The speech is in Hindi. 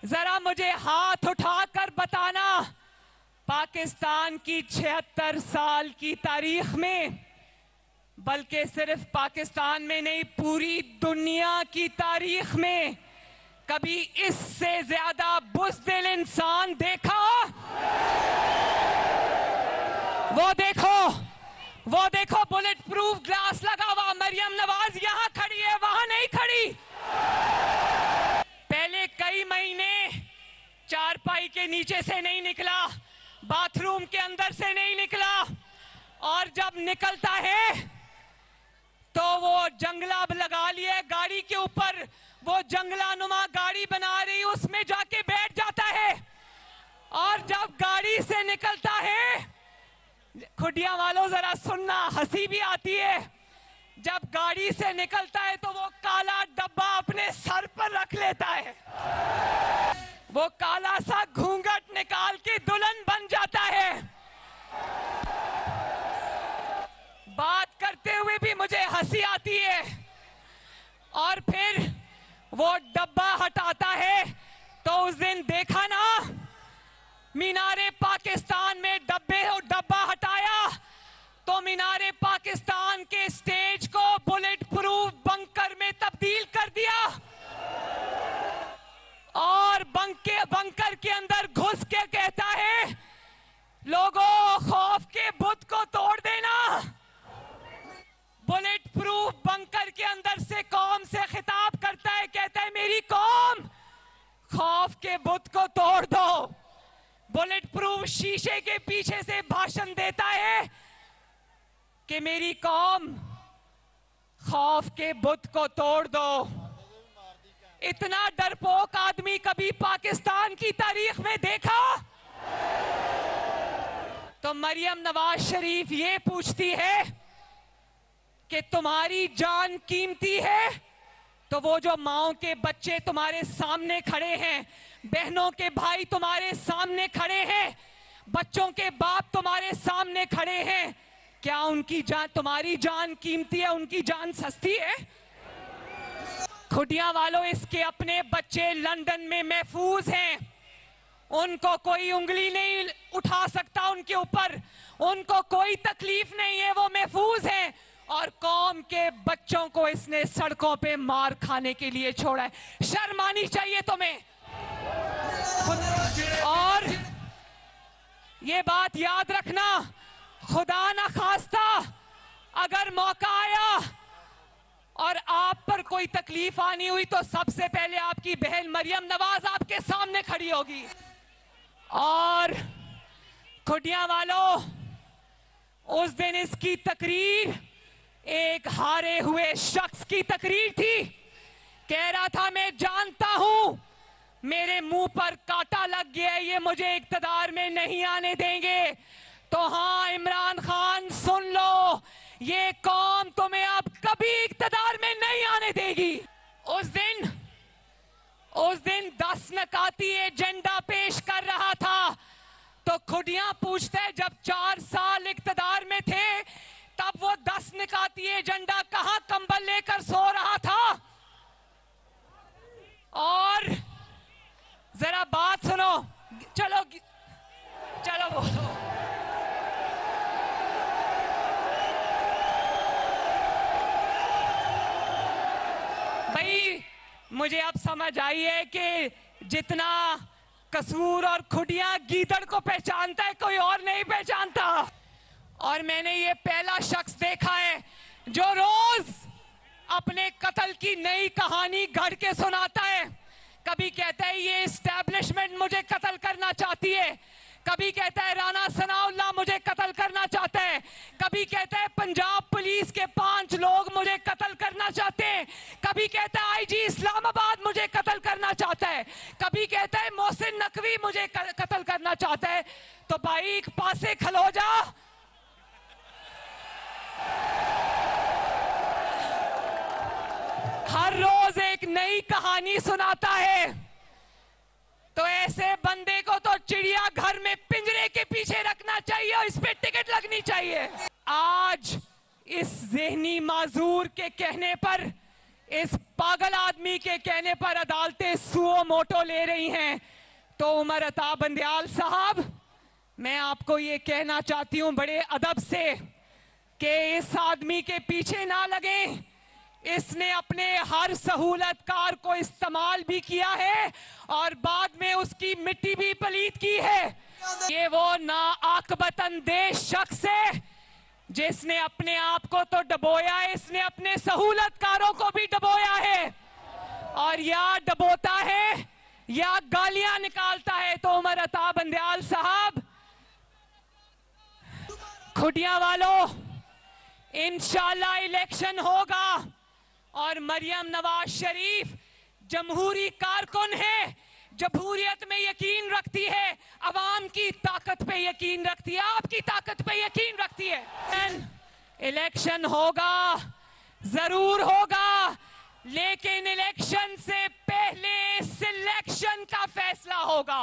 जरा मुझे हाथ उठाकर बताना, पाकिस्तान की 76 साल की तारीख में, बल्कि सिर्फ पाकिस्तान में नहीं पूरी दुनिया की तारीख में कभी इससे ज्यादा बुज़दिल इंसान देखा? वो देखो बुलेट प्रूफ ग्लास लगा हुआ मरियम नवाज यहां खड़ी है, वहां नहीं खड़ी। पहले कई महीने चारपाई के नीचे से नहीं निकला, बाथरूम के अंदर से नहीं निकला, और जब निकलता है तो वो जंगला लगा लिए गाड़ी के ऊपर, वो जंगलानुमा गाड़ी बना रही उसमें जाके बैठ जाता है। और जब गाड़ी से निकलता है, खुडिया वालों जरा सुनना, हंसी भी आती है, जब गाड़ी से निकलता है तो वो काला डब्बा अपने सर पर रख लेता है, वो काला सा घूंघट निकाल के दुल्हन बन जाता है। बात करते हुए भी मुझे हंसी आती है। और फिर वो डब्बा हटाता है तो उस दिन देखा ना, मीनारे पाकिस्तान में डब्बा हटाया तो मीनारे पाकिस्तान के स्टेज को बुलेट प्रूफ बंकर में तब्दील कर दिया, और बंकर के अंदर घुस के कहता है, लोगों खौफ के बुत को तोड़ देना। बुलेट प्रूफ बंकर के अंदर से कौम से खिताब करता है, कहता है मेरी कौम, खौफ के बुत को तोड़ दो। बुलेट प्रूफ शीशे के पीछे से भाषण देता है कि मेरी कौम, खौफ के बुत को तोड़ दो। इतना डरपोक आदमी कभी पाकिस्तान की तारीख में देखा? तो मरियम नवाज शरीफ ये पूछती है कि तुम्हारी जान कीमती है, तो वो जो माओ के बच्चे तुम्हारे सामने खड़े हैं, बहनों के भाई तुम्हारे सामने खड़े हैं, बच्चों के बाप तुम्हारे सामने खड़े हैं, क्या उनकी जान, तुम्हारी जान कीमती है, उनकी जान सस्ती है? खुडिया वालों, इसके अपने बच्चे लंदन में महफूज हैं, उनको कोई उंगली नहीं उठा सकता उनके ऊपर, उनको कोई तकलीफ नहीं है, वो महफूज हैं, और कौम के बच्चों को इसने सड़कों पे मार खाने के लिए छोड़ा है। शर्म आनी चाहिए तुम्हें। और ये बात याद रखना, खुदा ना खास्ता अगर मौका आया और आप पर कोई तकलीफ आनी हुई तो सबसे पहले आपकी बहन मरियम नवाज आपके सामने खड़ी होगी। और खुडिया वालों, उस दिन इसकी तकरीर एक हारे हुए शख्स की तकरीर थी। कह रहा था मैं जानता हूं मेरे मुंह पर कांटा लग गया, ये मुझे इक्तदार में नहीं आने देंगे। तो हाँ इमरान खान सुन लो, ये कौम तुम्हें अब कभी इक्तदार में नहीं आने देगी। उस दिन 10 नकाती एजेंडा पेश कर रहा था तो खुडिया पूछते हैं जब 4 साल इक्तदार में थे तब वो 10 निकाती एजेंडा कहां कंबल लेकर सो रहा था? और जरा बात सुनो, चलो बोलो। भाई मुझे अब समझ आई है कि जितना कसूर और खुडिया गीदड़ को पहचानता है कोई और नहीं पहचानता। और मैंने ये पहला शख्स देखा है जो रोज अपने कत्ल की नई कहानी गढ़ के सुनाता है। कभी कहता है ये एस्टैब्लिशमेंट मुझे कत्ल करना चाहती है, कभी कहता है राणा सनाउल्लाह मुझे कत्ल करना चाहता है, कभी कहता है पंजाब पुलिस के 5 लोग मुझे कत्ल करना चाहते हैं, कभी कहता है आईजी इस्लामाबाद मुझे कत्ल करना चाहता है, कभी कहता है मोहसिन नकवी मुझे कत्ल करना चाहता है। तो भाई एक पासे खलो जा। हर रोज एक नई कहानी सुनाता है, तो ऐसे बंदे को तो चिड़िया घर में पिंजरे के पीछे रखना चाहिए और इस पे टिकट लगनी चाहिए। आज इस ज़हनी माजूर के कहने पर इस पागल आदमी के कहने पर अदालतें सुओ मोटो ले रही हैं, तो उमर अता बंदयाल साहब, मैं आपको ये कहना चाहती हूं बड़े अदब से कि इस आदमी के पीछे ना लगें। इसने अपने हर सहूलतकार को इस्तेमाल भी किया है और बाद में उसकी मिट्टी भी पलीत की है। ये वो नाआकबतंदेश शख्स है जिसने अपने आप को तो डबोया है, इसने अपने सहूलतकारों को भी डबोया है, और या डबोता है या गालियां निकालता है। तो उमर अता बंदयाल साहब, खुटियां वालों, इंशाल्लाह इलेक्शन होगा और मरियम नवाज शरीफ जमहूरी कारकुन है, जमहूरियत में यकीन रखती है, अवाम की ताकत पे यकीन रखती है, आपकी ताकत पे यकीन रखती है। इलेक्शन होगा, जरूर होगा, लेकिन इलेक्शन से पहले सिलेक्शन का फैसला होगा।